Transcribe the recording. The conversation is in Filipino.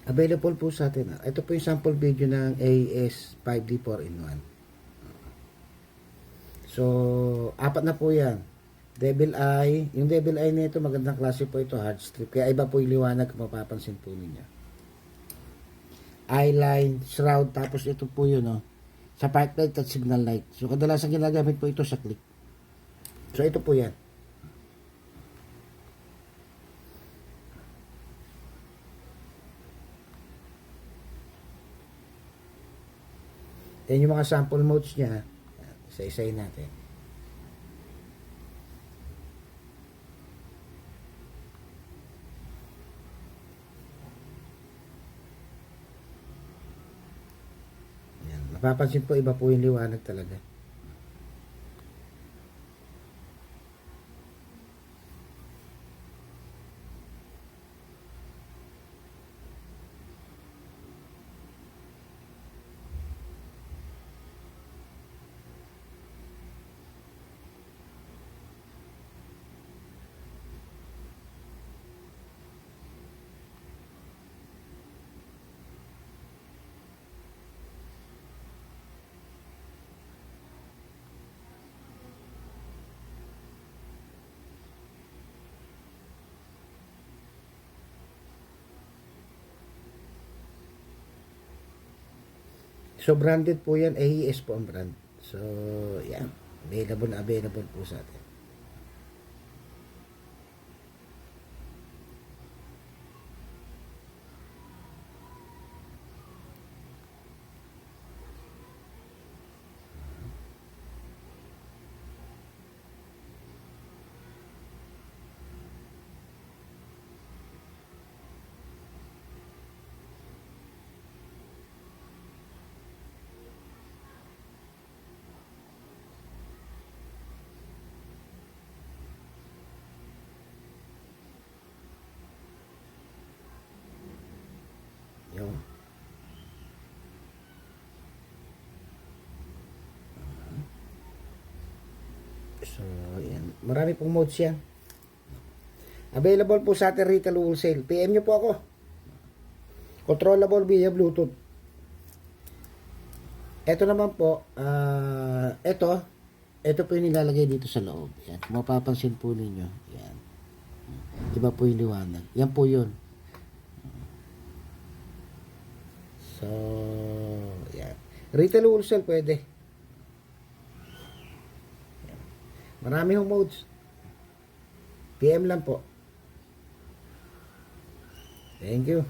Available po sa atin. Ito po yung sample video ng AES 5D 4-in-1. So, apat na po yan. Devil Eye. Yung Devil Eye nito, magandang klase po ito, hard strip. Kaya iba po yung liwanag kung mapapansin po ninyo. Eyeline, shroud, tapos ito po yun, no? Sa park light at signal light. So, kadalasan ginagamit po ito sa click. So, ito po yan. Yan yung mga sample modes niya. Isa-isayin natin. Yan. Mapapansin po, iba po yung liwanag talaga. So, branded po yan. AES po ang brand. So, yan. Available na available po sa atin. Yun. So, yan. Marami pong modes yan. Available po sa ating retail wholesale. PM nyo po ako. Controllable via Bluetooth. Ito naman po, ito po yung nilalagay dito sa loob. Yan. Kung mapapansin po ninyo, yan. Iba po yung liwanag. Yan po yun. So, yan. Retail wholesale pwede. Yan. Marami yung modes. PM lang po. Thank you.